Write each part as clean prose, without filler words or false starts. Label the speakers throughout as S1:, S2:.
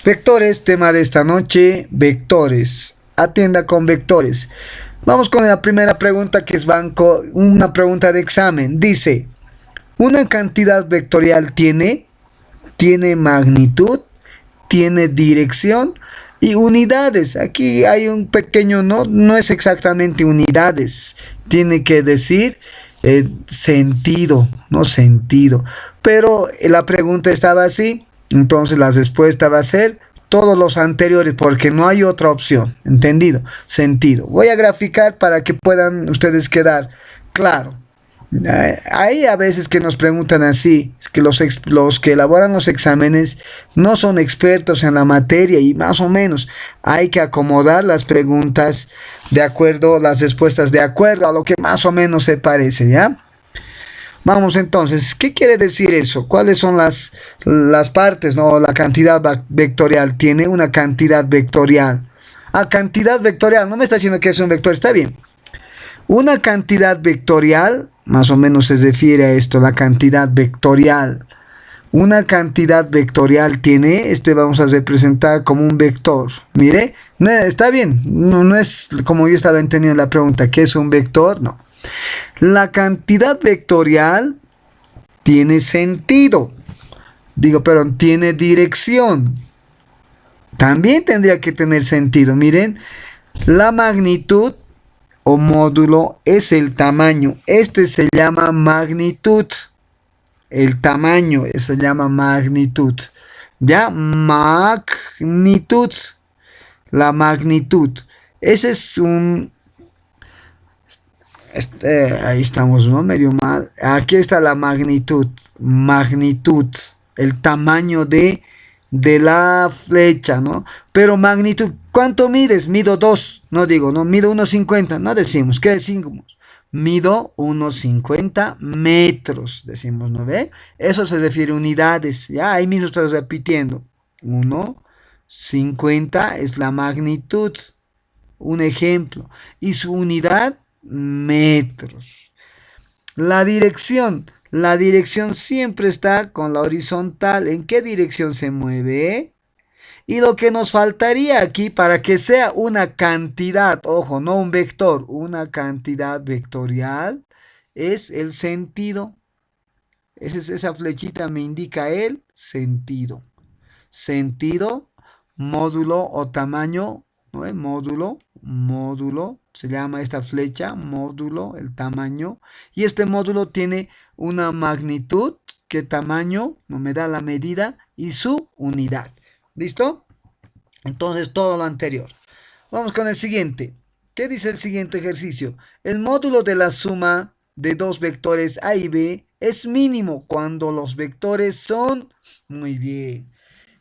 S1: Vectores, tema de esta noche, vectores. Atienda con vectores. Vamos con la primera pregunta que es una pregunta de examen. Dice, ¿una cantidad vectorial tiene magnitud, tiene dirección y unidades? Aquí hay un pequeño, no es exactamente unidades. Tiene que decir sentido, no sentido. Pero la pregunta estaba así. Entonces la respuesta va a ser todos los anteriores porque no hay otra opción. ¿Entendido? Sentido. Voy a graficar para que puedan ustedes quedar claro. Hay a veces que nos preguntan así, es que los que elaboran los exámenes no son expertos en la materia y más o menos hay que acomodar las preguntas de acuerdo, las respuestas de acuerdo a lo que más o menos se parece, ¿ya? Vamos entonces, ¿qué quiere decir eso? ¿Cuáles son las partes, no? La cantidad vectorial tiene una cantidad vectorial. Cantidad vectorial, no me está diciendo que es un vector, está bien. Una cantidad vectorial, más o menos se refiere a esto, la cantidad vectorial. Una cantidad vectorial tiene, vamos a representar como un vector. Mire, no, está bien, no es como yo estaba entendiendo la pregunta, ¿qué es un vector? No. La cantidad vectorial tiene sentido. Pero tiene dirección. También tendría que tener sentido. Miren, la magnitud o módulo es el tamaño. Se llama magnitud. El tamaño se llama magnitud. ¿Ya? Magnitud. La magnitud. Ese es un... ahí estamos, ¿no? Medio mal. Aquí está la magnitud. Magnitud. El tamaño de la flecha, ¿no? Pero magnitud, ¿cuánto mides? Mido 2, no digo, no, mido 1,50, no decimos, ¿qué decimos? Mido 1,50 metros, decimos, ¿no ve? Eso se refiere a unidades, ya, ahí mismo estoy repitiendo. 1,50 es la magnitud, un ejemplo, y su unidad, metros. La dirección siempre está con la horizontal. ¿En qué dirección se mueve? Y lo que nos faltaría aquí para que sea una cantidad, ojo, no un vector, una cantidad vectorial, es el sentido. Esa flechita me indica el sentido. Sentido, módulo o tamaño, ¿no? Módulo, se llama esta flecha, módulo, el tamaño. Y este módulo tiene una magnitud, qué tamaño, no me da la medida, y su unidad. ¿Listo? Entonces todo lo anterior. Vamos con el siguiente. ¿Qué dice el siguiente ejercicio? El módulo de la suma de dos vectores A y B es mínimo cuando los vectores son... Muy bien.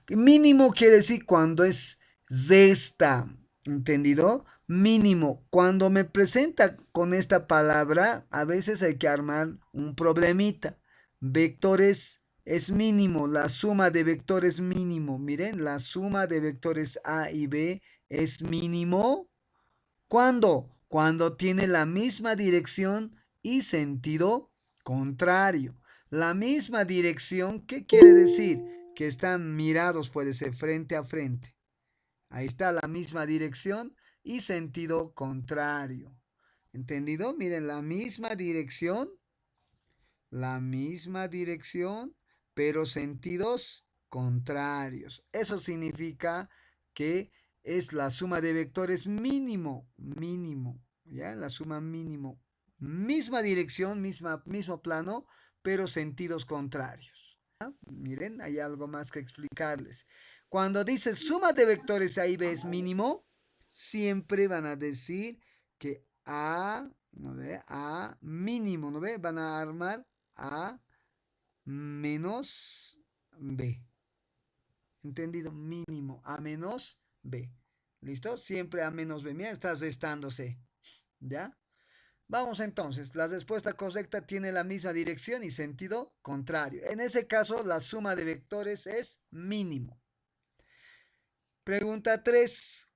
S1: Mínimo quiere decir cuando es resta, ¿entendido? Mínimo. Cuando me presenta con esta palabra, a veces hay que armar un problemita. Vectores es mínimo, la suma de vectores mínimo. Miren, la suma de vectores A y B es mínimo. ¿Cuándo? Cuando tiene la misma dirección y sentido contrario. La misma dirección, ¿qué quiere decir? Que están mirados, puede ser frente a frente. Ahí está la misma dirección y sentido contrario. ¿Entendido? Miren, la misma dirección, pero sentidos contrarios. Eso significa que es la suma de vectores mínimo, ¿ya? La suma mínimo. Misma dirección, mismo plano, pero sentidos contrarios. ¿Ya? Miren, hay algo más que explicarles. Cuando dice suma de vectores A y B es mínimo, siempre van a decir que ¿no ve? A mínimo, ¿no ve? Van a armar A menos B. ¿Entendido? Mínimo. A menos B. ¿Listo? Siempre A menos B. Mira, está restándose. ¿Ya? Vamos entonces. La respuesta correcta tiene la misma dirección y sentido contrario. En ese caso, la suma de vectores es mínimo. Pregunta 3.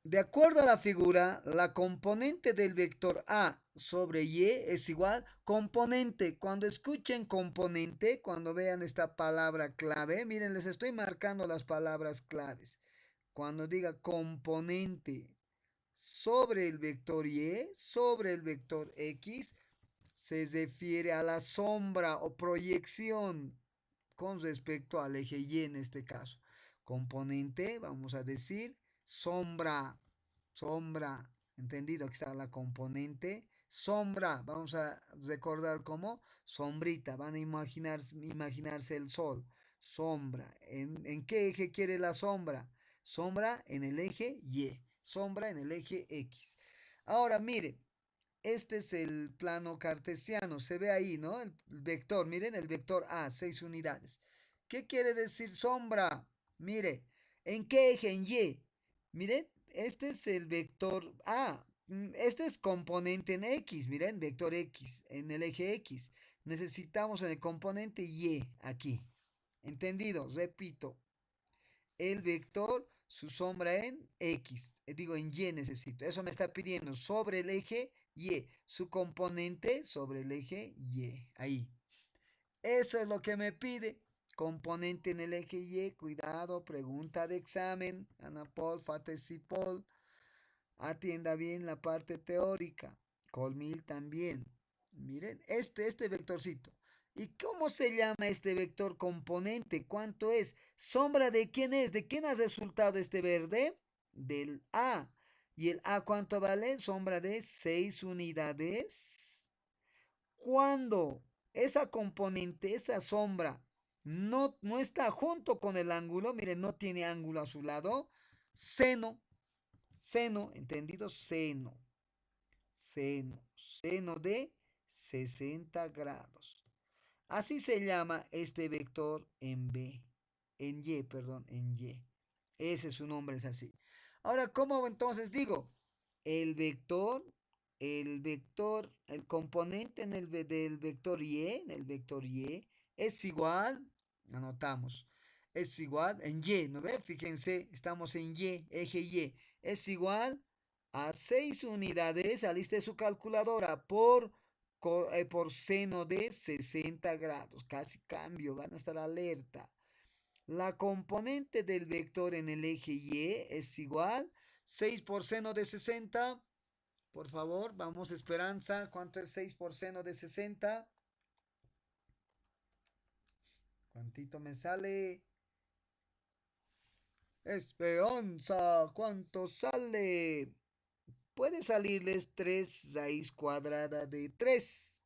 S1: De acuerdo a la figura, la componente del vector A sobre y es igual componente. Cuando escuchen componente, cuando vean esta palabra clave, miren, les estoy marcando las palabras claves. Cuando diga componente sobre el vector y, sobre el vector x, se refiere a la sombra o proyección con respecto al eje y en este caso. Componente, vamos a decir, sombra, sombra, ¿entendido? Aquí está la componente. Sombra, vamos a recordar como sombrita, van a imaginarse el sol. Sombra, ¿en qué eje quiere la sombra? Sombra en el eje Y, sombra en el eje X. Ahora, mire, este es el plano cartesiano, se ve ahí, ¿no? El vector, miren, el vector A, 6 unidades. ¿Qué quiere decir sombra? Mire, ¿en qué eje? En Y. Miren, este es el vector A. Este es componente en X, miren, vector X, en el eje X. Necesitamos en el componente Y, aquí. ¿Entendido? Repito, el vector, su sombra en X, digo en Y necesito, eso me está pidiendo sobre el eje Y, su componente sobre el eje Y, ahí. Eso es lo que me pide, componente en el eje Y, cuidado, pregunta de examen, Ana Paul, Fatesipol, atienda bien la parte teórica, Colmil también. Miren, este vectorcito. ¿Y cómo se llama este vector componente? ¿Cuánto es? ¿Sombra de quién es? ¿De quién ha resultado este verde? Del A. ¿Y el A cuánto vale? Sombra de 6 unidades. Cuando esa componente, esa sombra, no está junto con el ángulo, miren, no tiene ángulo a su lado, seno, seno, ¿entendido? Seno, seno de 60 grados. Así se llama este vector en B, en Y, perdón, en Y. Ese su nombre es así. Ahora, ¿cómo entonces digo? El vector, el componente del vector Y, es igual, anotamos, es igual en Y, ¿no ve? Fíjense, estamos en Y, eje Y, es igual a 6 unidades, aliste su calculadora, por seno de 60 grados. Casi cambio, van a estar alerta. La componente del vector en el eje Y es igual 6 por seno de 60. Por favor, vamos, Esperanza. ¿Cuánto es 6 por seno de 60? ¿Cuántito me sale? Esperanza, ¿cuánto sale? Puede salirles 3 raíz cuadrada de 3.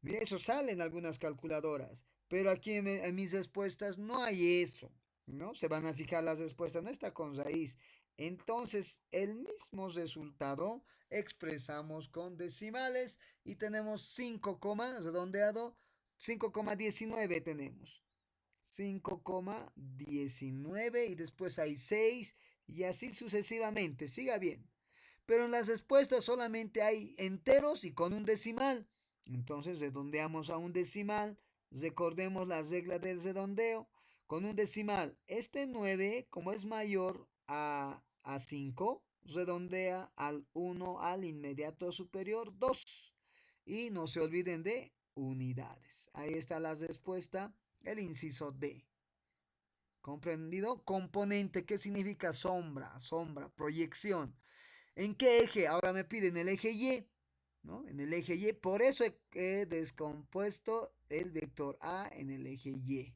S1: Mira, eso sale en algunas calculadoras, pero aquí en mis respuestas no hay eso, ¿no? Se van a fijar las respuestas, no está con raíz. Entonces, el mismo resultado expresamos con decimales y tenemos 5, redondeado, 5,19 tenemos. 5,19 y después hay 6 y así sucesivamente, siga bien. Pero en las respuestas solamente hay enteros y con un decimal. Entonces redondeamos a un decimal. Recordemos las reglas del redondeo. Con un decimal, este 9, como es mayor a 5, redondea al 1 al inmediato superior 2. Y no se olviden de unidades. Ahí está la respuesta, el inciso D. ¿Comprendido? Componente, ¿qué significa sombra? Sombra, proyección. ¿En qué eje? Ahora me piden el eje Y, ¿no? En el eje Y, por eso he descompuesto el vector A en el eje Y.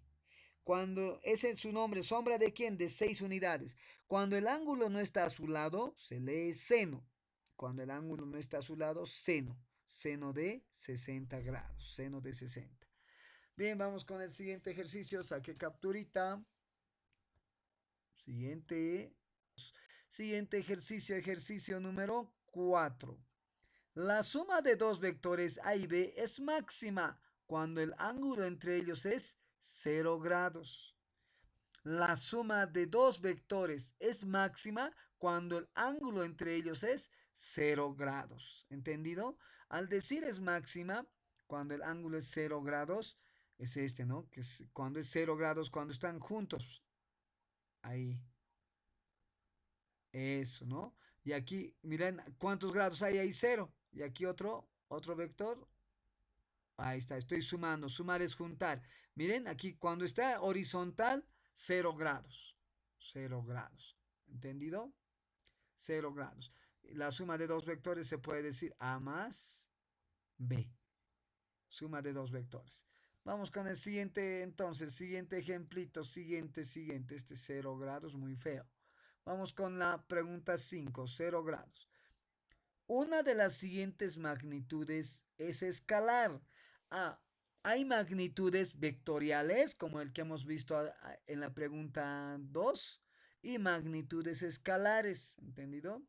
S1: Cuando ese es su nombre, ¿sombra de quién? De 6 unidades. Cuando el ángulo no está a su lado, se lee seno. Cuando el ángulo no está a su lado, seno. Seno de 60 grados. Seno de 60. Bien, vamos con el siguiente ejercicio. Saque capturita. Siguiente. Siguiente ejercicio, ejercicio número 4. La suma de dos vectores A y B es máxima cuando el ángulo entre ellos es 0 grados. La suma de dos vectores es máxima cuando el ángulo entre ellos es 0 grados. ¿Entendido? Al decir es máxima, cuando el ángulo es 0 grados, es este, ¿no? Que es cuando es 0 grados, cuando están juntos. Ahí. Eso, ¿no? Y aquí, miren, ¿cuántos grados hay ahí? 0. Y aquí otro vector. Ahí está, estoy sumando. Sumar es juntar. Miren, aquí cuando está horizontal, 0 grados. 0 grados. ¿Entendido? 0 grados. La suma de dos vectores se puede decir A más B. Suma de dos vectores. Vamos con el siguiente, entonces, siguiente ejemplito, siguiente. Este 0 grados, muy feo. Vamos con la pregunta 5, 0 grados. Una de las siguientes magnitudes es escalar. Ah, hay magnitudes vectoriales, como el que hemos visto en la pregunta 2, y magnitudes escalares, ¿entendido?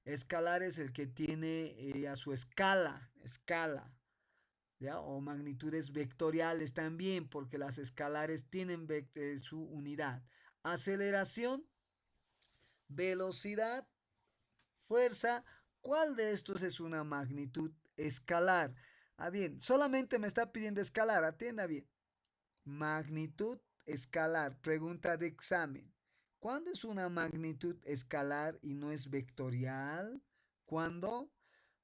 S1: Escalar es el que tiene a su escala, ¿ya? O magnitudes vectoriales también, porque las escalares tienen su unidad. Aceleración, velocidad, fuerza. ¿Cuál de estos es una magnitud escalar? Ah, bien, solamente me está pidiendo escalar, atienda bien. Magnitud escalar, pregunta de examen. ¿Cuándo es una magnitud escalar y no es vectorial? ¿Cuándo?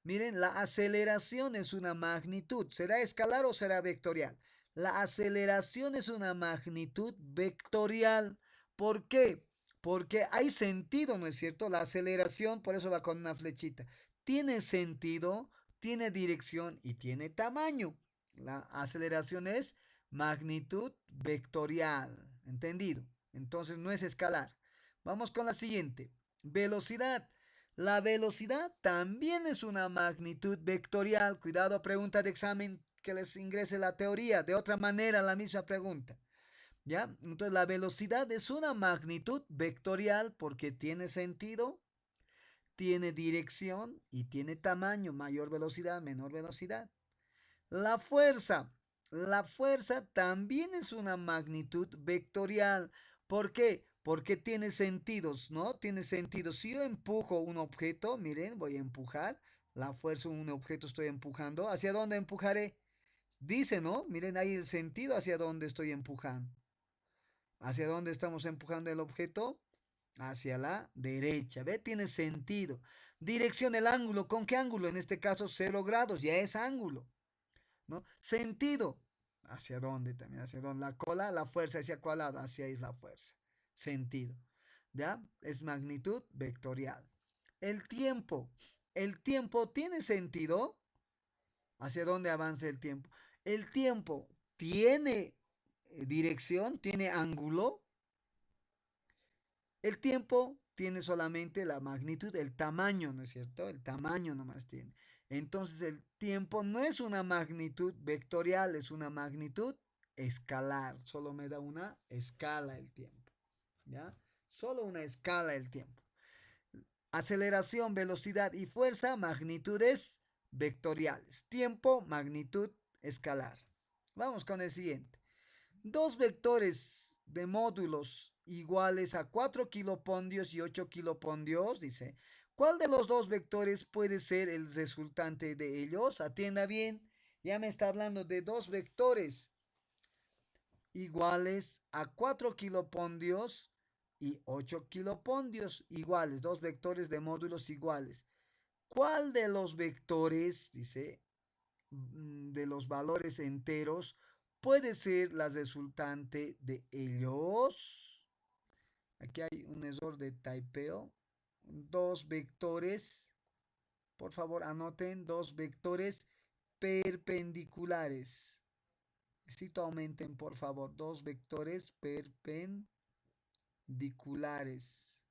S1: Miren, la aceleración es una magnitud. ¿Será escalar o será vectorial? La aceleración es una magnitud vectorial. ¿Por qué? Porque hay sentido, ¿no es cierto? La aceleración, por eso va con una flechita. Tiene sentido, tiene dirección y tiene tamaño. La aceleración es magnitud vectorial. ¿Entendido? Entonces no es escalar. Vamos con la siguiente. Velocidad. La velocidad también es una magnitud vectorial. Cuidado, pregunta de examen que les ingrese la teoría. De otra manera, la misma pregunta. ¿Ya? Entonces, la velocidad es una magnitud vectorial porque tiene sentido, tiene dirección y tiene tamaño. Mayor velocidad, menor velocidad. La fuerza. La fuerza también es una magnitud vectorial. ¿Por qué? Porque tiene sentidos, ¿no? Tiene sentido. Si yo empujo un objeto, miren, voy a empujar. La fuerza de un objeto estoy empujando. ¿Hacia dónde empujaré? Dice, ¿no? Miren ahí el sentido hacia dónde estoy empujando. ¿Hacia dónde estamos empujando el objeto? Hacia la derecha. ¿Ve? Tiene sentido. Dirección, el ángulo. ¿Con qué ángulo? En este caso, 0 grados. Ya es ángulo. ¿No? Sentido, ¿hacia dónde también? ¿Hacia dónde? La cola, la fuerza, ¿hacia cuál lado? Hacia ahí es la fuerza. Sentido, ¿ya? Es magnitud vectorial. El tiempo tiene sentido, ¿hacia dónde avanza el tiempo? El tiempo tiene dirección, tiene ángulo. El tiempo tiene solamente la magnitud, el tamaño, ¿no es cierto? El tamaño nomás tiene. Entonces el tiempo no es una magnitud vectorial, es una magnitud escalar. Solo me da una escala el tiempo, ¿ya? Solo una escala el tiempo. Aceleración, velocidad y fuerza, magnitudes vectoriales. Tiempo, magnitud escalar. Vamos con el siguiente. Dos vectores de módulos iguales a 4 kilopondios y 8 kilopondios, dice. ¿Cuál de los dos vectores puede ser el resultante de ellos? Atienda bien, ya me está hablando de dos vectores iguales a 4 kilopondios y 8 kilopondios iguales, dos vectores de módulos iguales. ¿Cuál de los vectores, dice, de los valores enteros puede ser la resultante de ellos? Aquí hay un error de typeo. Dos vectores, por favor anoten, dos vectores perpendiculares. Necesito aumenten, por favor, dos vectores perpendiculares.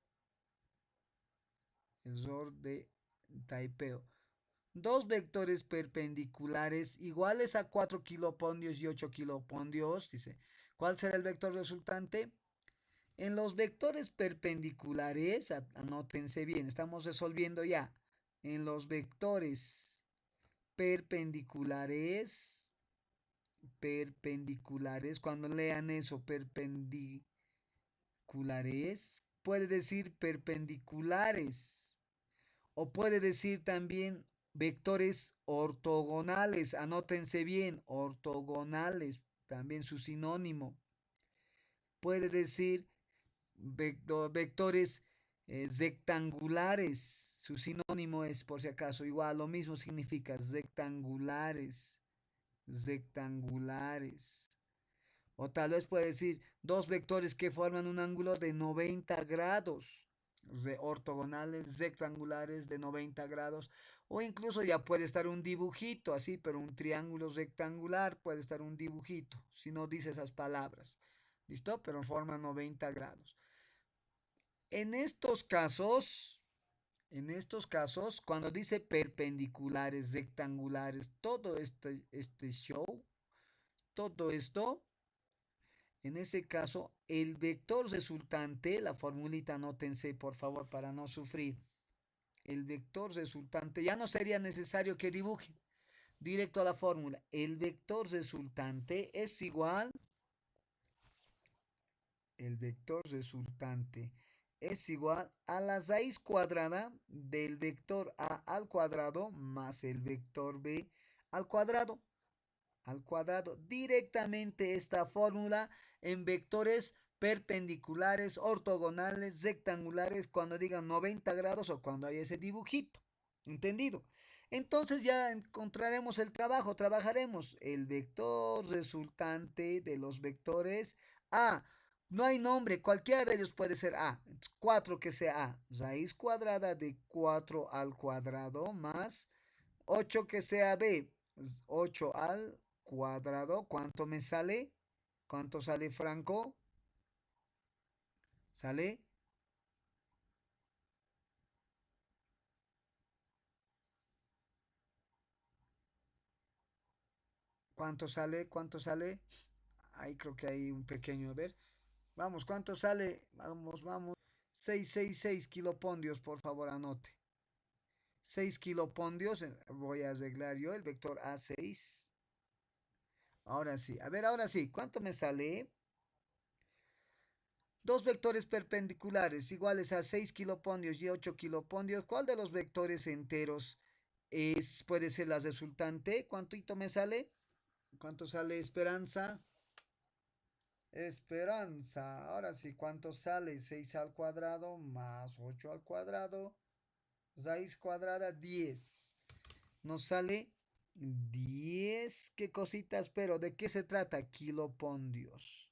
S1: Error de typeo. Dos vectores perpendiculares iguales a 4 kilopondios y 8 kilopondios, dice. ¿Cuál será el vector resultante? En los vectores perpendiculares, anótense bien, estamos resolviendo ya. En los vectores perpendiculares, cuando lean eso, perpendiculares, puede decir perpendiculares. O puede decir también vectores ortogonales. Anótense bien, ortogonales, también su sinónimo. Puede decir vectores rectangulares, su sinónimo es, por si acaso, igual, lo mismo significa rectangulares, rectangulares. O tal vez puede decir dos vectores que forman un ángulo de 90 grados, ortogonales, rectangulares de 90 grados. O incluso ya puede estar un dibujito así, pero un triángulo rectangular puede estar un dibujito, si no dice esas palabras. ¿Listo? Pero forma 90 grados. En estos casos, cuando dice perpendiculares, rectangulares, todo este show, todo esto, en ese caso, el vector resultante, la formulita anótense por favor para no sufrir. El vector resultante, ya no sería necesario que dibuje, directo a la fórmula. El vector resultante es igual, el vector resultante es igual a la raíz cuadrada del vector a al cuadrado más el vector b al cuadrado. Directamente esta fórmula en vectores perpendiculares, ortogonales, rectangulares, cuando digan 90 grados o cuando hay ese dibujito. ¿Entendido? Entonces ya encontraremos el trabajo, trabajaremos el vector resultante de los vectores A. No hay nombre, cualquiera de ellos puede ser A. 4 que sea A. Raíz cuadrada de 4 al cuadrado más 8 que sea B. 8 al cuadrado. ¿Cuánto me sale? ¿Cuánto sale, Franco? ¿Sale? ¿Cuánto sale? ¿Cuánto sale? Ahí creo que hay un pequeño, a ver. Vamos, ¿cuánto sale? Vamos, vamos. 666 kilopondios, por favor, anote. 6 kilopondios, voy a arreglar yo el vector A6. Ahora sí, a ver, ahora sí, ¿cuánto me sale? Dos vectores perpendiculares iguales a 6 kilopondios y 8 kilopondios. ¿Cuál de los vectores enteros puede ser la resultante? ¿Cuántito me sale? ¿Cuánto sale Esperanza? Esperanza. Ahora sí, ¿cuánto sale? 6 al cuadrado más 8 al cuadrado. Raíz cuadrada 10. Nos sale 10. ¿Qué cositas? Pero ¿de qué se trata? Kilopondios.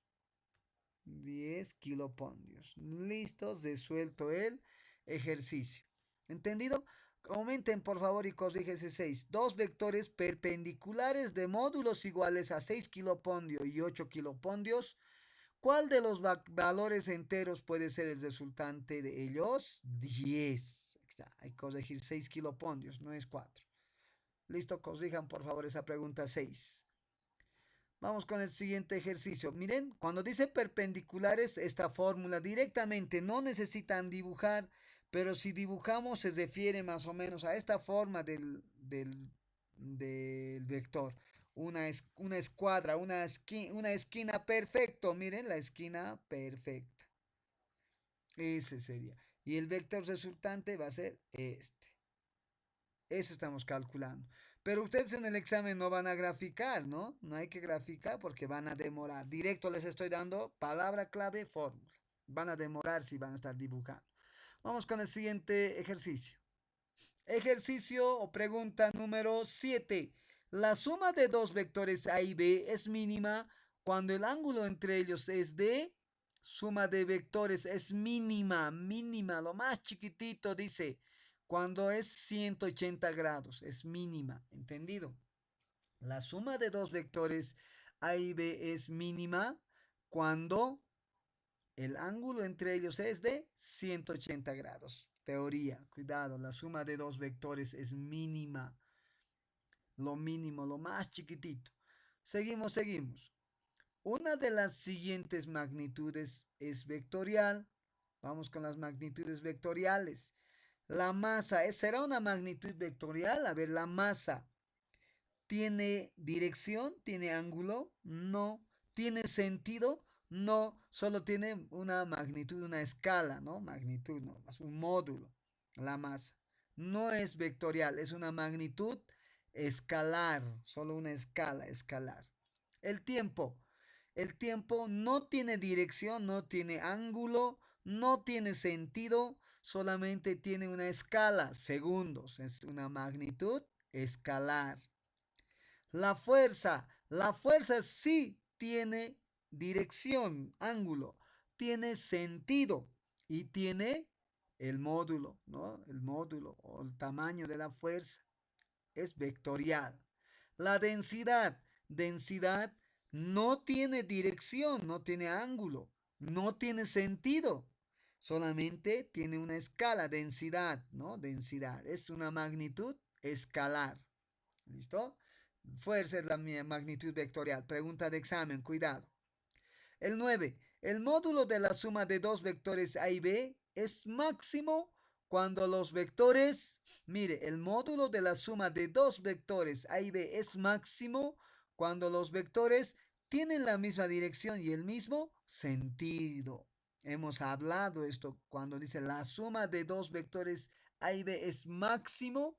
S1: 10 kilopondios. Listos, resuelto el ejercicio. ¿Entendido? Aumenten por favor y corrígese 6. Dos vectores perpendiculares de módulos iguales a 6 kilopondios y 8 kilopondios. ¿Cuál de los valores enteros puede ser el resultante de ellos? 10. Hay que corregir 6 kilopondios, no es 4. Listo, corrijan por favor esa pregunta 6. Vamos con el siguiente ejercicio. Miren, cuando dice perpendiculares, esta fórmula directamente no necesitan dibujar, pero si dibujamos se refiere más o menos a esta forma del vector. Una escuadra, una esquina perfecto. Miren, la esquina perfecta. Ese sería. Y el vector resultante va a ser este. Eso estamos calculando. Pero ustedes en el examen no van a graficar, ¿no? No hay que graficar porque van a demorar. Directo les estoy dando palabra clave, fórmula. Van a demorar si van a estar dibujando. Vamos con el siguiente ejercicio. Ejercicio o pregunta número 7. La suma de dos vectores A y B es mínima cuando el ángulo entre ellos es de suma de vectores es mínima, mínima, lo más chiquitito dice, cuando es 180 grados, es mínima, ¿entendido? La suma de dos vectores A y B es mínima cuando el ángulo entre ellos es de 180 grados. Teoría, cuidado, la suma de dos vectores es mínima, lo mínimo, lo más chiquitito. Seguimos, seguimos. Una de las siguientes magnitudes es vectorial. Vamos con las magnitudes vectoriales. La masa, ¿será una magnitud vectorial? A ver, la masa. ¿Tiene dirección? ¿Tiene ángulo? No. ¿Tiene sentido? No. Solo tiene una magnitud, una escala, ¿no? Magnitud, no, más un módulo. La masa. No es vectorial, es una magnitud escalar. Solo una escala, escalar. El tiempo. El tiempo no tiene dirección, no tiene ángulo, No tiene sentido, solamente tiene una escala, segundos, es una magnitud escalar. La fuerza sí tiene dirección, ángulo, tiene sentido y tiene el módulo, ¿no? El módulo o el tamaño de la fuerza es vectorial. La densidad no tiene dirección, no tiene ángulo, no tiene sentido. Solamente tiene una escala, densidad, ¿no? Densidad. Es una magnitud escalar. ¿Listo? Fuerza es la magnitud vectorial. Pregunta de examen, cuidado. El 9. El módulo de la suma de dos vectores A y B es máximo cuando los vectores, mire, el módulo de la suma de dos vectores A y B es máximo cuando los vectores tienen la misma dirección y el mismo sentido. Hemos hablado esto cuando dice la suma de dos vectores A y B es máximo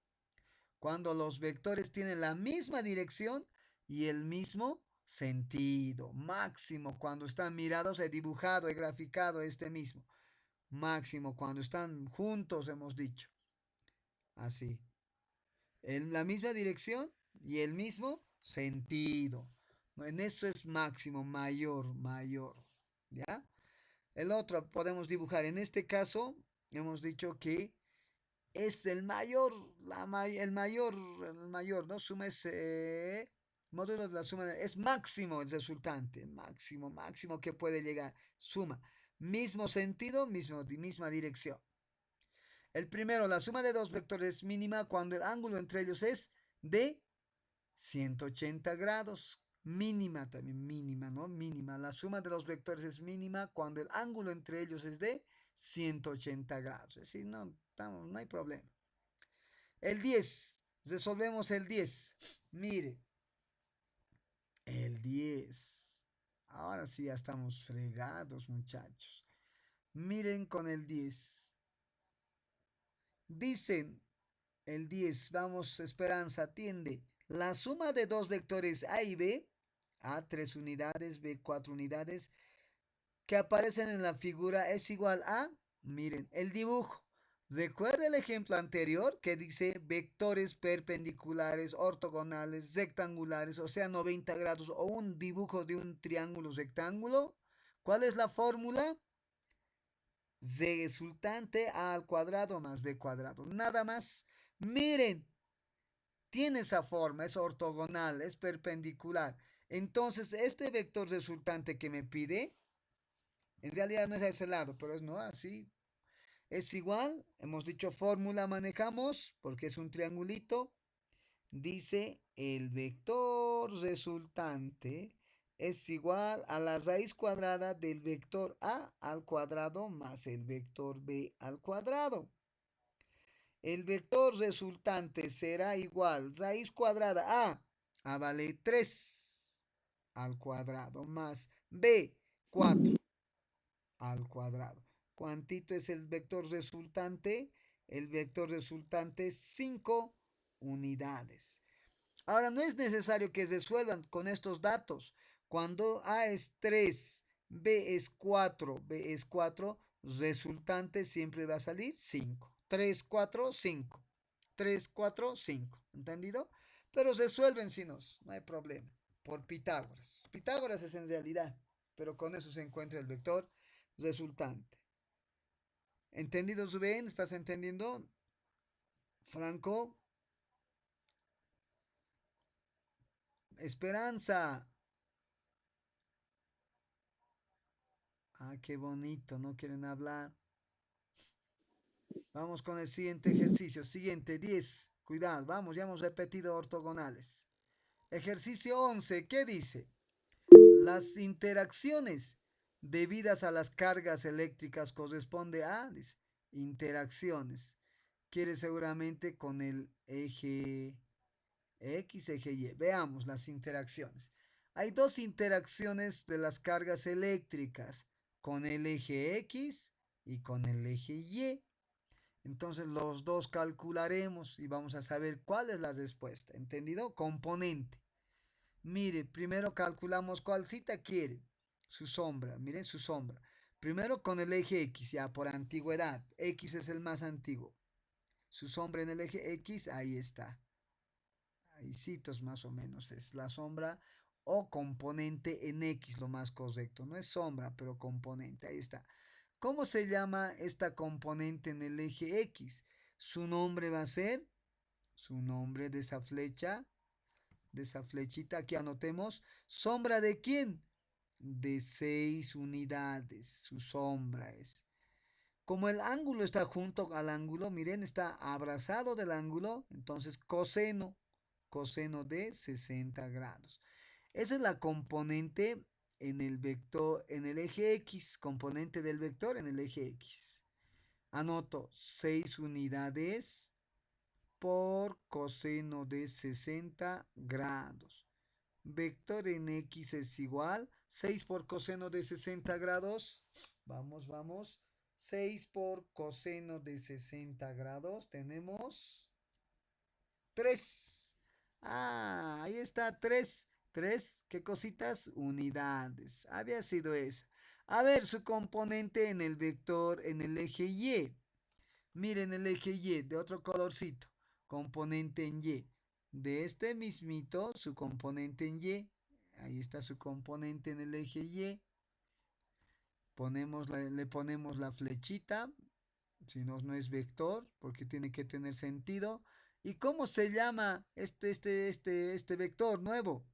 S1: cuando los vectores tienen la misma dirección y el mismo sentido. Máximo cuando están mirados, he dibujado, he graficado este mismo. Máximo cuando están juntos, hemos dicho. Así. En la misma dirección y el mismo sentido. En eso es máximo, mayor, mayor. ¿Ya? El otro podemos dibujar. En este caso, hemos dicho que es el mayor, el mayor, ¿no? Suma es, módulo de la suma, es máximo el resultante, máximo, máximo que puede llegar, suma, mismo sentido, misma dirección. El primero, la suma de dos vectores es mínima cuando el ángulo entre ellos es de 180 grados, mínima también, mínima, ¿no? Mínima, la suma de los vectores es mínima cuando el ángulo entre ellos es de 180 grados, es decir, no hay problema. El 10, resolvemos el 10. Mire, el 10. Ahora sí ya estamos fregados, muchachos. Miren con el 10. Dicen el 10, vamos, Esperanza, atiende. La suma de dos vectores A y B, A 3 unidades, B 4 unidades, que aparecen en la figura es igual a, miren, el dibujo. Recuerda el ejemplo anterior que dice vectores perpendiculares, ortogonales, rectangulares, o sea, 90 grados o un dibujo de un triángulo rectángulo. ¿Cuál es la fórmula? Resultante A al cuadrado más B cuadrado. Nada más. Miren, tiene esa forma, es ortogonal, es perpendicular. Entonces, este vector resultante que me pide, en realidad no es a ese lado, pero es no así. Es igual, hemos dicho fórmula manejamos, porque es un triangulito. Dice el vector resultante es igual a la raíz cuadrada del vector A al cuadrado más el vector B al cuadrado. El vector resultante será igual raíz cuadrada A vale 3 al cuadrado más B 4 al cuadrado. ¿Cuántito es el vector resultante? El vector resultante es 5 unidades. Ahora, no es necesario que resuelvan con estos datos. Cuando A es 3, B es 4, resultante siempre va a salir 5. 3, 4, 5. 3, 4, 5. ¿Entendido? Pero resuelven si no hay problema. Por Pitágoras. Pitágoras es en realidad, pero con eso se encuentra el vector resultante. ¿Entendido, Zubén? ¿Estás entendiendo? Franco. Esperanza. Ah, qué bonito, no quieren hablar. Vamos con el siguiente ejercicio. Siguiente, 10. Cuidado, vamos, ya hemos repetido ortogonales. Ejercicio 11, ¿qué dice? Las interacciones debidas a las cargas eléctricas corresponde a, dice, interacciones. Quiere seguramente con el eje X, eje Y. Veamos las interacciones. Hay dos interacciones de las cargas eléctricas con el eje X y con el eje Y. Entonces los dos calcularemos y vamos a saber cuál es la respuesta. ¿Entendido? Componente. Mire, primero calculamos cuál cita quiere. Su sombra. Miren su sombra. Primero con el eje X, ya por antigüedad. X es el más antiguo. Su sombra en el eje X, ahí está. Ahí citos más o menos. Es la sombra o componente en X, lo más correcto. No es sombra, pero componente. Ahí está. ¿Cómo se llama esta componente en el eje X? Su nombre va a ser, su nombre de esa flecha, de esa flechita, aquí anotemos. ¿Sombra de quién? De 6 unidades. Su sombra es. Como el ángulo está junto al ángulo, miren, está abrazado del ángulo, entonces coseno de 60 grados. Esa es la componente en el vector, en el eje X, componente del vector en el eje X. Anoto 6 unidades por coseno de 60 grados. Vector en X es igual 6 por coseno de 60 grados. Vamos. 6 por coseno de 60 grados. Tenemos 3. Ah, ahí está 3. 3, ¿qué cositas? Unidades. Había sido esa. A ver, su componente en el vector, en el eje Y. Miren el eje Y de otro colorcito. Componente en Y. De este mismito, su componente en Y. Ahí está su componente en el eje Y. Le ponemos la flechita. Si no, no es vector, porque tiene que tener sentido. ¿Y cómo se llama este vector nuevo?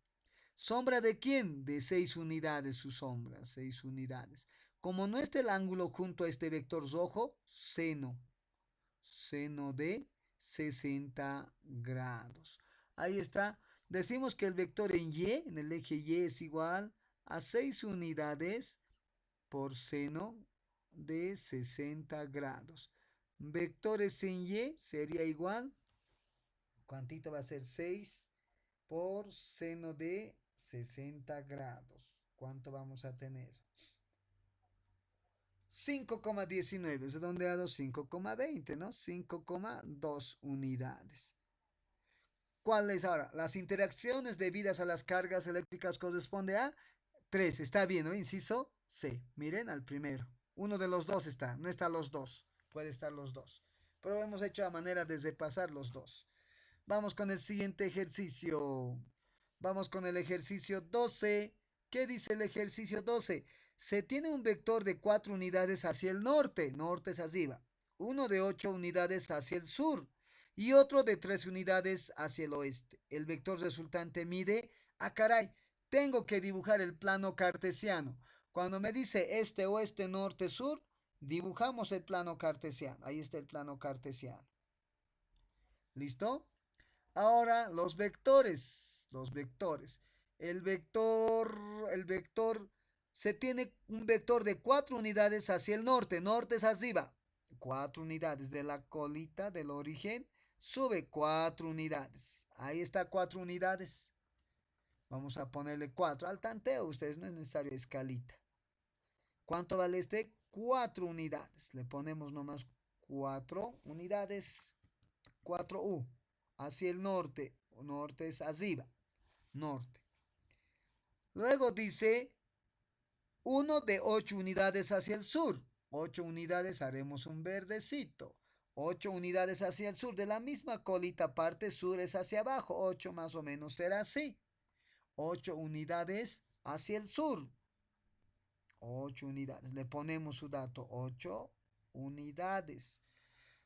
S1: ¿Sombra de quién? De 6 unidades su sombra, 6 unidades. Como no está el ángulo junto a este vector rojo, seno de 60 grados. Ahí está. Decimos que el vector en Y, en el eje Y, es igual a 6 unidades por seno de 60 grados. Vectores en Y sería igual. ¿Cuántito va a ser? 6 por seno de 60 grados. ¿Cuánto vamos a tener? 5,19, es redondeado 5,20, ¿no? 5,2 unidades. ¿Cuáles ahora? Las interacciones debidas a las cargas eléctricas corresponde a 3. Está bien, ¿no? Inciso C. Miren al primero. Uno de los dos está, no está los dos. Puede estar los dos. Pero hemos hecho a manera de repasar los dos. Vamos con el siguiente ejercicio. Vamos con el ejercicio 12. ¿Qué dice el ejercicio 12? Se tiene un vector de 4 unidades hacia el norte. Norte es arriba. Uno de 8 unidades hacia el sur. Y otro de 3 unidades hacia el oeste. El vector resultante mide... Ah, caray. Tengo que dibujar el plano cartesiano. Cuando me dice este, oeste, norte, sur, dibujamos el plano cartesiano. Ahí está el plano cartesiano. ¿Listo? Ahora los vectores. Los vectores. El vector se tiene un vector de 4 unidades hacia el norte. Norte es arriba. 4 unidades de la colita del origen. Sube 4 unidades. Ahí está 4 unidades. Vamos a ponerle 4. Al tanteo, ustedes no es necesario escalita. ¿Cuánto vale este? 4 unidades. Le ponemos nomás 4 unidades. 4U. Hacia el norte. Norte es arriba. Norte. Luego dice 1 de 8 unidades hacia el sur. 8 unidades, haremos un verdecito. 8 unidades hacia el sur. De la misma colita parte sur es hacia abajo. 8 más o menos será así. 8 unidades hacia el sur. 8 unidades. Le ponemos su dato. 8 unidades.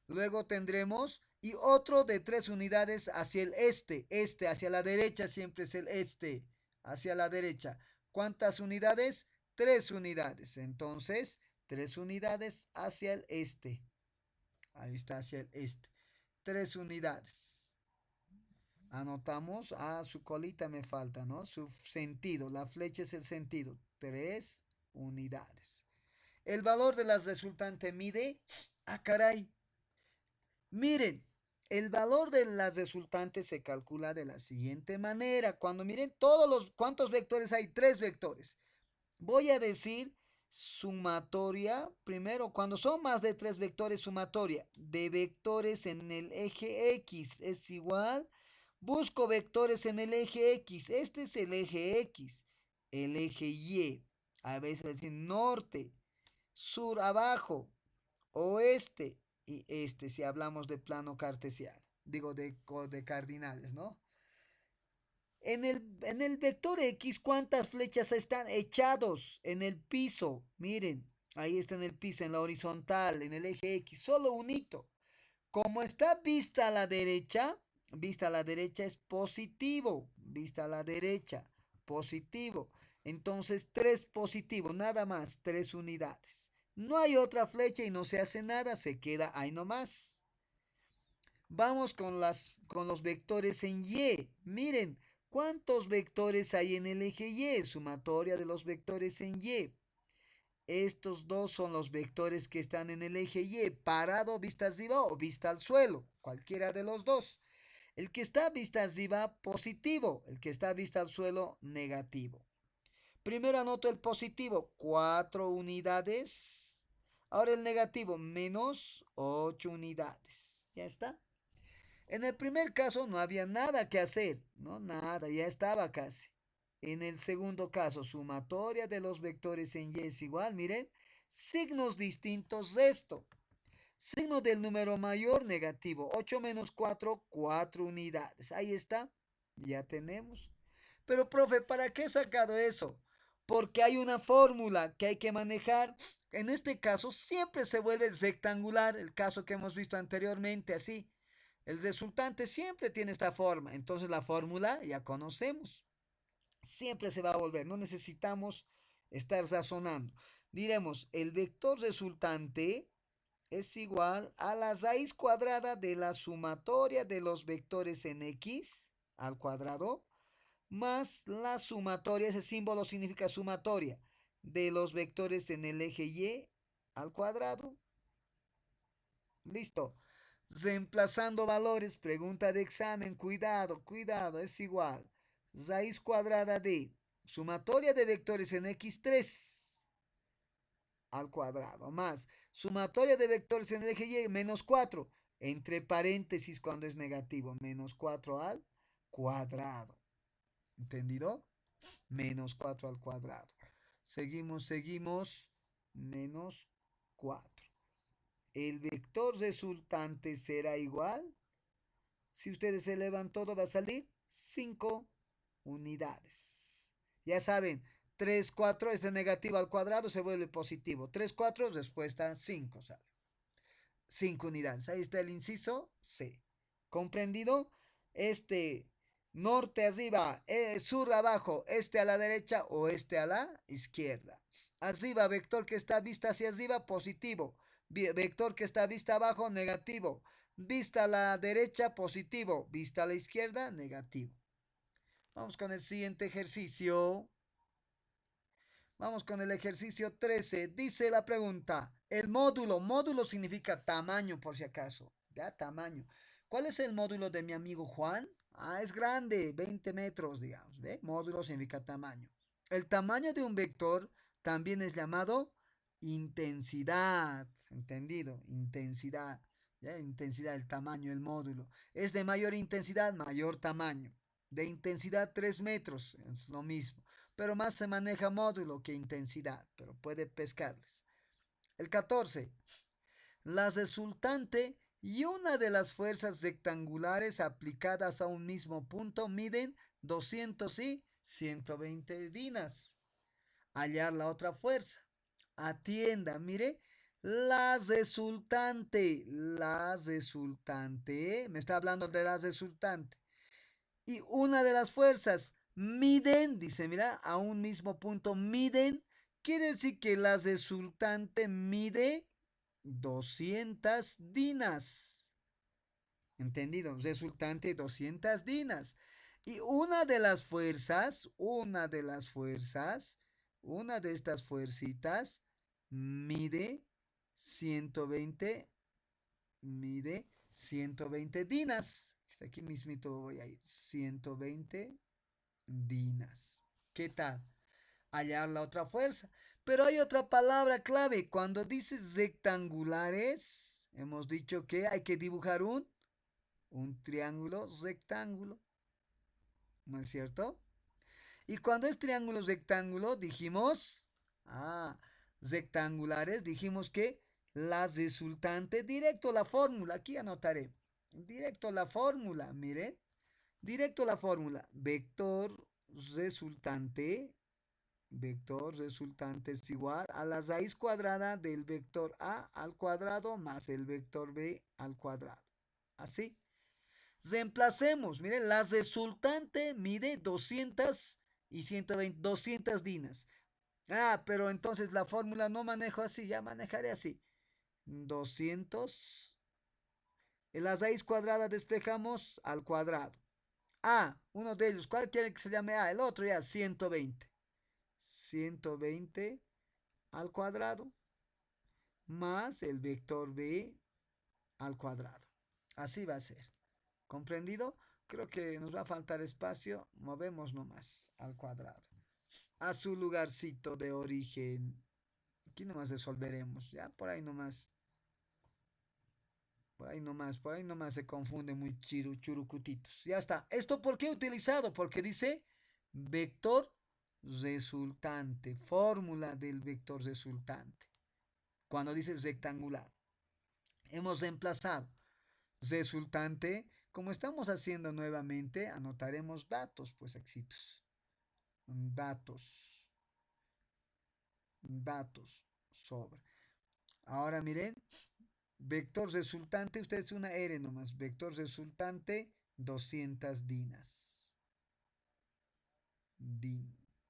S1: Luego tendremos y otro de 3 unidades hacia el este. Este hacia la derecha siempre es el este. Hacia la derecha. ¿Cuántas unidades? 3 unidades. Entonces, 3 unidades hacia el este. Ahí está hacia el este. 3 unidades. Anotamos. Ah, su colita me falta, ¿no? Su sentido. La flecha es el sentido. 3 unidades. El valor de las resultantes mide. Ah, caray. Miren, el valor de las resultantes se calcula de la siguiente manera. Cuando miren ¿cuántos vectores hay? 3 vectores. Voy a decir sumatoria. Primero, cuando son más de 3 vectores, sumatoria de vectores en el eje X es igual. Busco vectores en el eje X. Este es el eje X. El eje Y. A veces decir norte, sur abajo, oeste y este si hablamos de plano cartesiano, digo de cardinales, ¿no? En el vector X, ¿cuántas flechas están echados en el piso? Miren, ahí está en el piso, en la horizontal, en el eje X, solo un hito. Como está vista a la derecha es positivo, vista a la derecha, positivo. Entonces 3 positivo, nada más, 3 unidades. No hay otra flecha y no se hace nada, se queda ahí nomás. Vamos con los vectores en Y. Miren, ¿cuántos vectores hay en el eje Y? Sumatoria de los vectores en Y. Estos dos son los vectores que están en el eje Y, parado, vista arriba o vista al suelo, cualquiera de los dos. El que está vista arriba, positivo. El que está vista al suelo, negativo. Primero anoto el positivo, 4 unidades. Ahora el negativo, menos 8 unidades. Ya está. En el primer caso no había nada que hacer, no nada, ya estaba casi. En el segundo caso, sumatoria de los vectores en Y es igual, miren, signos distintos resto. Signo del número mayor negativo, 8 menos 4, 4 unidades. Ahí está, ya tenemos. Pero profe, ¿para qué he sacado eso? Porque hay una fórmula que hay que manejar. En este caso siempre se vuelve rectangular, el caso que hemos visto anteriormente, así. El resultante siempre tiene esta forma. Entonces la fórmula ya conocemos. Siempre se va a volver. No necesitamos estar razonando. Diremos, el vector resultante es igual a la raíz cuadrada de la sumatoria de los vectores en X al cuadrado más la sumatoria, ese símbolo significa sumatoria, de los vectores en el eje Y al cuadrado. Listo. Reemplazando valores, pregunta de examen, cuidado, cuidado, es igual. Raíz cuadrada de sumatoria de vectores en x3 al cuadrado, más sumatoria de vectores en el eje Y, menos 4, entre paréntesis cuando es negativo, menos 4 al cuadrado. ¿Entendido? Menos 4 al cuadrado. Seguimos, menos 4. El vector resultante será igual. Si ustedes elevan todo, va a salir 5 unidades. Ya saben, 3 4 es de negativo al cuadrado, se vuelve positivo. 3 4 respuesta 5 sale. 5 unidades. Ahí está el inciso C. ¿Comprendido? Este norte arriba, sur abajo, este a la derecha o este a la izquierda. Arriba, vector que está vista hacia arriba, positivo. Vector que está vista abajo, negativo. Vista a la derecha, positivo. Vista a la izquierda, negativo. Vamos con el siguiente ejercicio. Vamos con el ejercicio 13. Dice la pregunta, el módulo significa tamaño por si acaso, ya tamaño. ¿Cuál es el módulo de mi amigo Juan? Ah, es grande, 20 metros, digamos, ¿ve? Módulo significa tamaño. El tamaño de un vector también es llamado intensidad, ¿entendido? Intensidad, ¿ya? Intensidad, el tamaño, el módulo. Es de mayor intensidad, mayor tamaño. De intensidad 3 metros, es lo mismo, pero más se maneja módulo que intensidad, pero puede pescarles. El 14. La resultante y una de las fuerzas rectangulares aplicadas a un mismo punto miden 200 y 120 dinas. Hallar la otra fuerza. Atienda, mire, la resultante, me está hablando de la resultante. Y una de las fuerzas miden, dice, mira, a un mismo punto miden, quiere decir que la resultante mide 200 dinas. ¿Entendido? Resultante 200 dinas. Y una de estas fuercitas mide 120, mide 120 dinas. Está aquí mismito voy a ir. 120 dinas. ¿Qué tal? Hallar la otra fuerza. Pero hay otra palabra clave. Cuando dices rectangulares, hemos dicho que hay que dibujar un triángulo rectángulo. ¿No es cierto? Y cuando es triángulo rectángulo, dijimos, rectangulares, dijimos que la resultante, directo la fórmula, aquí anotaré, directo la fórmula, miren, directo la fórmula, vector resultante es igual a la raíz cuadrada del vector A al cuadrado más el vector B al cuadrado. Así. Reemplacemos, miren, la resultante mide 200 y 120, 200 dinas. Ah, pero entonces la fórmula no manejo así, ya manejaré así. 200, en la raíz cuadrada despejamos al cuadrado. A, uno de ellos, ¿cuál quiere que se llame A? El otro ya, 120. 120 al cuadrado más el vector B al cuadrado. Así va a ser. ¿Comprendido? Creo que nos va a faltar espacio. Movemos nomás al cuadrado. A su lugarcito de origen. Aquí nomás resolveremos. Ya, por ahí nomás. Por ahí nomás se confunde muy churucutitos. Ya está. ¿Esto por qué he utilizado? Porque dice vector resultante. Fórmula del vector resultante. Cuando dice rectangular. Hemos reemplazado resultante. Como estamos haciendo nuevamente, anotaremos datos, pues éxitos. Datos. Datos sobre. Ahora miren, vector resultante, ustedes una R nomás. Vector resultante, 200 dinas.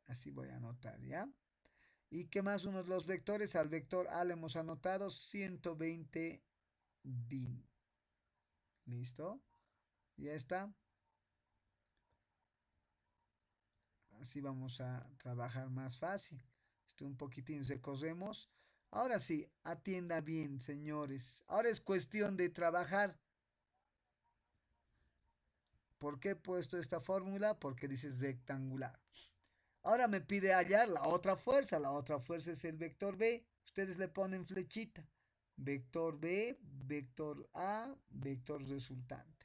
S1: Así voy a anotar, ¿ya? ¿Y qué más? Uno de los vectores, al vector A le hemos anotado 120 din. ¿Listo? Ya está. Así vamos a trabajar más fácil. Esto un poquitín recorremos. Ahora sí, atienda bien, señores. Ahora es cuestión de trabajar. ¿Por qué he puesto esta fórmula? Porque dice rectangular. Ahora me pide hallar la otra fuerza. La otra fuerza es el vector B. Ustedes le ponen flechita. Vector B, vector A, vector resultante.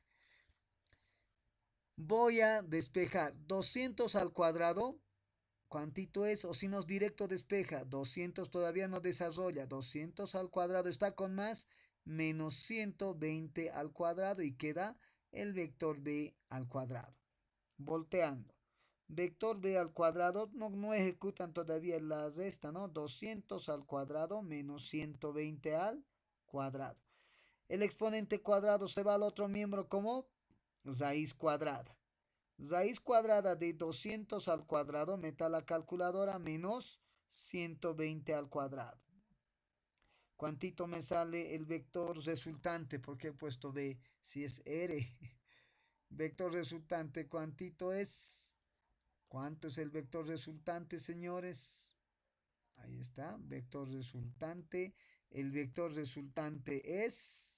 S1: Voy a despejar 200 al cuadrado. ¿Cuántito es? O si nos directo despeja. 200 todavía no desarrolla. 200 al cuadrado está con más. Menos 120 al cuadrado. Y queda el vector B al cuadrado. Volteando. Vector B al cuadrado. No ejecutan todavía la resta, ¿no? 200 al cuadrado menos 120 al cuadrado. El exponente cuadrado se va al otro miembro como raíz cuadrada. Raíz cuadrada de 200 al cuadrado, meta la calculadora, menos 120 al cuadrado. ¿Cuántito me sale el vector resultante? Porque he puesto B, si es R. Vector resultante, ¿cuántito es? ¿Cuánto es el vector resultante, señores? Ahí está, vector resultante. El vector resultante es...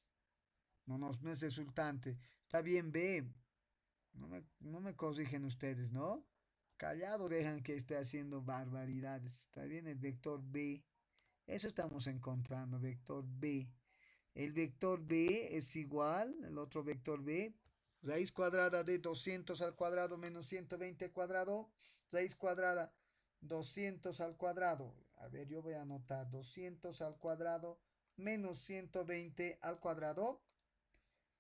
S1: no es resultante. Está bien B. No me corrigen ustedes, ¿no? Callado dejan que esté haciendo barbaridades. Está bien el vector B. Eso estamos encontrando, vector B. El vector B es igual, el otro vector B, raíz cuadrada de 200 al cuadrado menos 120 al cuadrado, raíz cuadrada 200 al cuadrado. A ver, yo voy a anotar 200 al cuadrado menos 120 al cuadrado,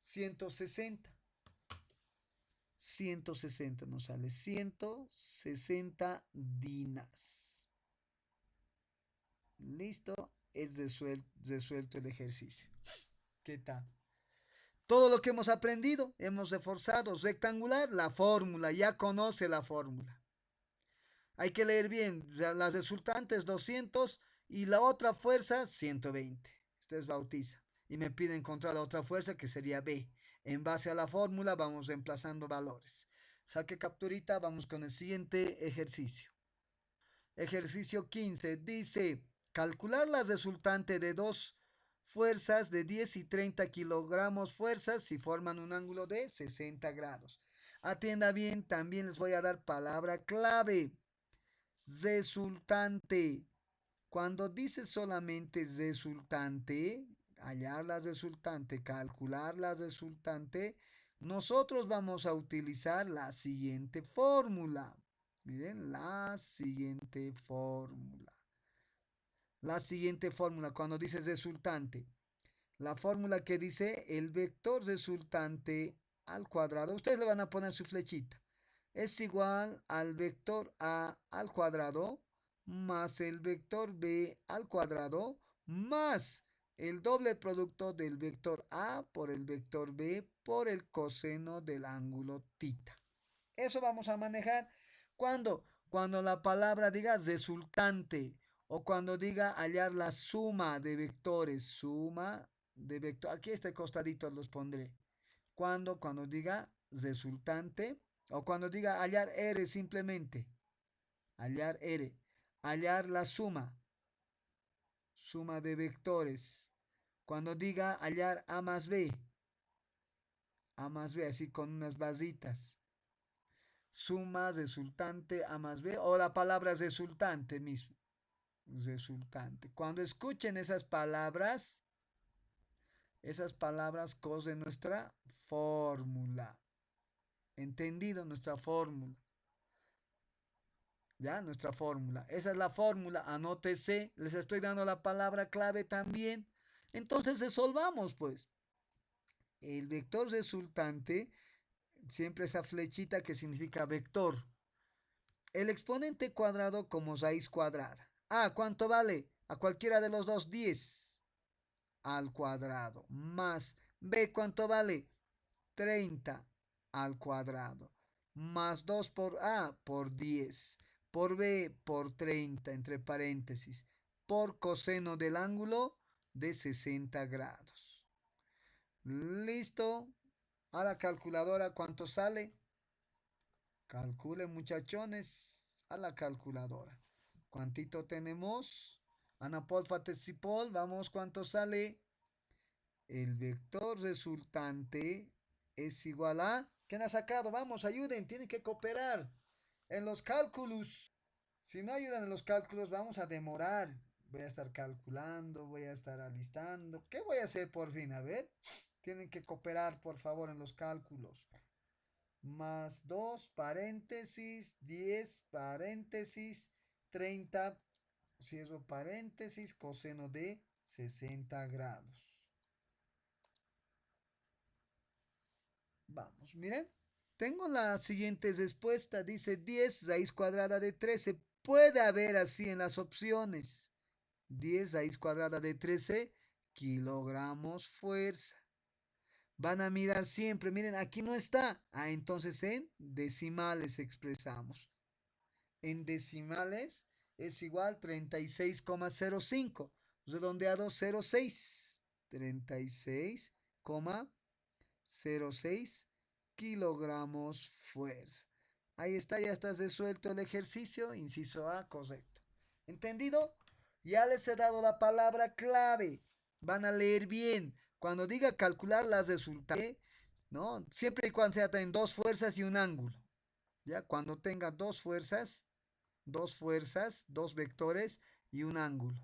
S1: 160. 160 nos sale 160 dinas. Listo, es resuelto el ejercicio. ¿Qué tal? Todo lo que hemos aprendido, hemos reforzado rectangular, la fórmula, ya conoce la fórmula. Hay que leer bien, las resultantes 200 y la otra fuerza 120. Ustedes bautizan. Y me piden encontrar la otra fuerza que sería B. En base a la fórmula vamos reemplazando valores. Saque capturita, vamos con el siguiente ejercicio. Ejercicio 15 dice, calcular la resultante de dos fuerzas de 10 y 30 kilogramos fuerzas si forman un ángulo de 60 grados. Atienda bien, también les voy a dar palabra clave. Resultante. Cuando dice solamente resultante, hallar la resultante, calcular la resultante, nosotros vamos a utilizar la siguiente fórmula. Miren, la siguiente fórmula. la siguiente fórmula cuando dice resultante. La fórmula que dice el vector resultante al cuadrado. Ustedes le van a poner su flechita. Es igual al vector A al cuadrado más el vector B al cuadrado más el doble producto del vector A por el vector B por el coseno del ángulo tita. Eso vamos a manejar cuando la palabra diga resultante o cuando diga hallar la suma de vectores, suma de vectores. Aquí este costadito los pondré. Cuando diga resultante o cuando diga hallar R simplemente, hallar R, hallar la suma, suma de vectores. Cuando diga hallar A más B, así con unas basitas. Suma, resultante, A más B, o la palabra resultante mismo. Resultante. Cuando escuchen esas palabras cosen nuestra fórmula. ¿Entendido? Nuestra fórmula. ¿Ya? Nuestra fórmula. Esa es la fórmula. Anótese. Les estoy dando la palabra clave también. Entonces resolvamos, pues. El vector resultante, siempre esa flechita que significa vector. El exponente cuadrado como raíz cuadrada. A, ¿cuánto vale? A cualquiera de los dos, 10 al cuadrado. Más B, ¿cuánto vale? 30 al cuadrado. Más 2 por A por 10. Por B por 30 entre paréntesis. Por coseno del ángulo de 60 grados. Listo. A la calculadora, ¿cuánto sale? Calculen, muchachones, a la calculadora. ¿Cuántito tenemos? Ana Paul participó. Vamos, ¿cuánto sale? El vector resultante es igual a... ¿Quién ha sacado? Vamos, ayuden, tienen que cooperar en los cálculos. Si no ayudan en los cálculos, vamos a demorar. Voy a estar calculando, voy a estar alistando. ¿Qué voy a hacer por fin? A ver, tienen que cooperar, por favor, en los cálculos. Más 2 paréntesis, 10 paréntesis, 30, cierro paréntesis, coseno de 60 grados. Vamos, miren. Tengo la siguiente respuesta. Dice 10 raíz cuadrada de 13. Puede haber así en las opciones. 10 raíz cuadrada de 13 kilogramos fuerza. Van a mirar siempre. Miren, aquí no está. Ah, entonces en decimales expresamos. En decimales es igual 36,05. Redondeado 0,6. 36,06 kilogramos fuerza. Ahí está, ya está resuelto el ejercicio. Inciso A, correcto. ¿Entendido? Ya les he dado la palabra clave. Van a leer bien. Cuando diga calcular las resultantes, ¿no? Siempre y cuando sea en dos fuerzas y un ángulo. Ya, cuando tenga dos fuerzas, dos vectores y un ángulo.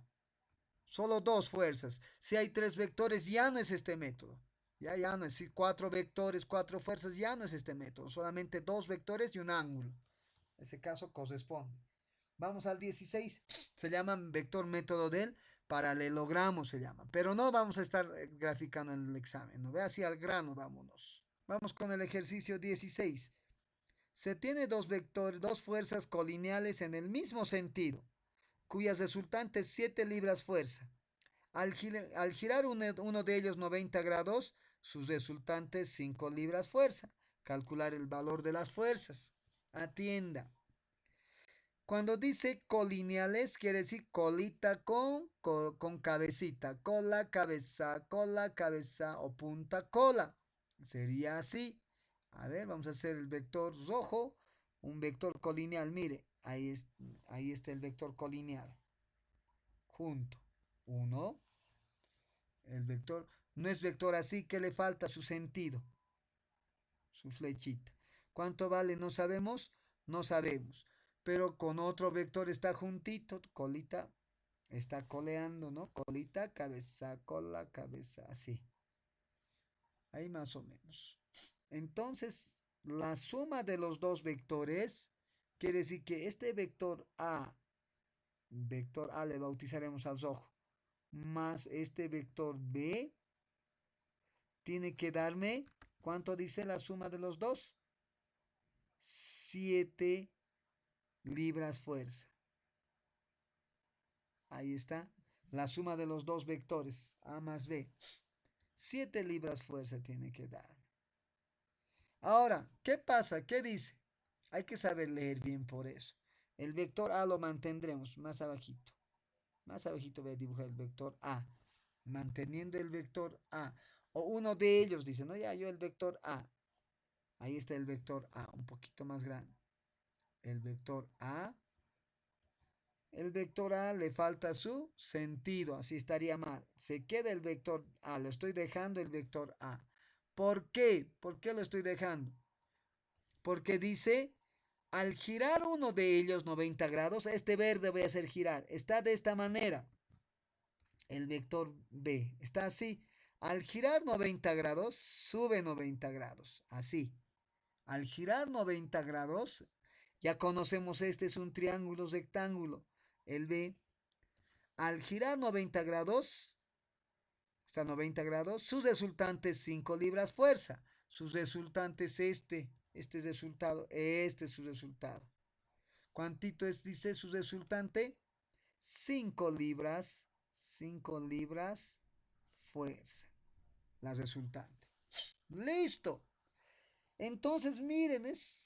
S1: Solo dos fuerzas. Si hay tres vectores, ya no es este método. Ya no es decir cuatro vectores, cuatro fuerzas, ya no es este método. Solamente dos vectores y un ángulo. Ese caso corresponde. Vamos al 16. Se llama vector método del paralelogramo, se llama. Pero no vamos a estar graficando en el examen. No ve así al grano, vámonos. Vamos con el ejercicio 16. Se tiene dos vectores, dos fuerzas colineales en el mismo sentido, cuyas resultantes 7 libras fuerza. Al girar uno de ellos 90 grados, sus resultantes 5 libras fuerza. Calcular el valor de las fuerzas. Atienda. Cuando dice colineales, quiere decir colita con cabecita. Cola, cabeza o punta, cola. Sería así. A ver, vamos a hacer el vector rojo. Un vector colineal, mire, ahí está el vector colineal. Junto. Uno. El vector no es vector así, que le falta su sentido. Su flechita. ¿Cuánto vale? No sabemos. No sabemos. Pero con otro vector está juntito. Colita. Está coleando, ¿no? Colita, cabeza, cola, cabeza. Así. Ahí más o menos. Entonces, la suma de los dos vectores quiere decir que este vector A vector A le bautizaremos al rojo, más este vector B, tiene que darme, ¿cuánto dice la suma de los dos? 7 libras fuerza. Ahí está, la suma de los dos vectores, A más B. 7 libras fuerza tiene que dar. Ahora, ¿qué pasa? ¿Qué dice? Hay que saber leer bien por eso. El vector A lo mantendremos más abajito. Más abajito voy a dibujar el vector A. Manteniendo el vector A. O uno de ellos dice, no, ya yo el vector A. Ahí está el vector A, un poquito más grande. El vector A. El vector A le falta su sentido, así estaría mal. Se queda el vector A, lo estoy dejando el vector A. ¿Por qué? ¿Por qué lo estoy dejando? Porque dice, al girar uno de ellos 90 grados, este verde voy a hacer girar. Está de esta manera. El vector B está así. Al girar 90 grados, sube 90 grados. Así. Al girar 90 grados, ya conocemos este es un triángulo rectángulo. El B. Al girar 90 grados, está 90 grados, su resultante es 5 libras fuerza. Su resultante es este es resultado, este es su resultado. ¿Cuántito es, dice su resultante? 5 libras fuerza. La resultante. Listo. Entonces, miren,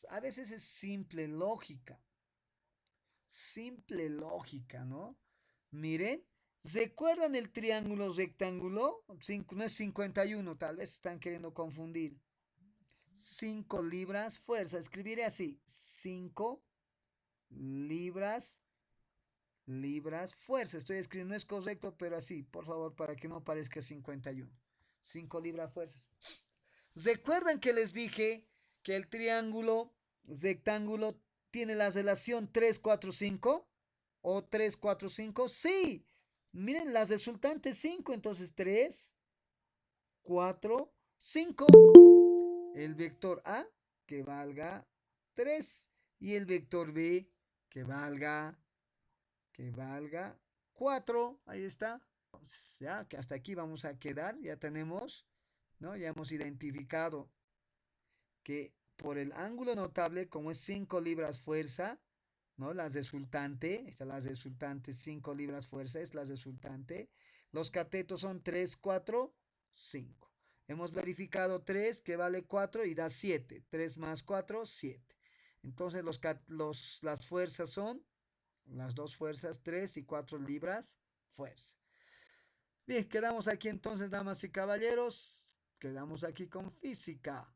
S1: a veces es simple lógica. Simple lógica, ¿no? Miren, ¿recuerdan el triángulo rectángulo? No es 51, tal vez están queriendo confundir. 5 libras fuerza. Escribiré así. 5 libras fuerza. Estoy escribiendo, no es correcto, pero así, por favor, para que no parezca 51. 5 libras fuerzas. ¿Recuerdan que les dije que el triángulo rectángulo tiene la relación 3, 4, 5? ¿O 3, 4, 5? Sí. Miren, la resultante es 5, entonces 3, 4, 5. El vector A que valga 3 y el vector B que valga 4. Ahí está. Entonces, ya que hasta aquí vamos a quedar, ya tenemos, ¿no? Ya hemos identificado que por el ángulo notable, como es 5 libras fuerza, ¿no? La resultante, esta es la resultante, 5 libras fuerza es la resultante. Los catetos son 3, 4, 5. Hemos verificado 3 que vale 4 y da 7. 3 más 4, 7. Entonces las fuerzas son, las dos fuerzas, 3 y 4 libras fuerza. Bien, quedamos aquí entonces, damas y caballeros. Quedamos aquí con física.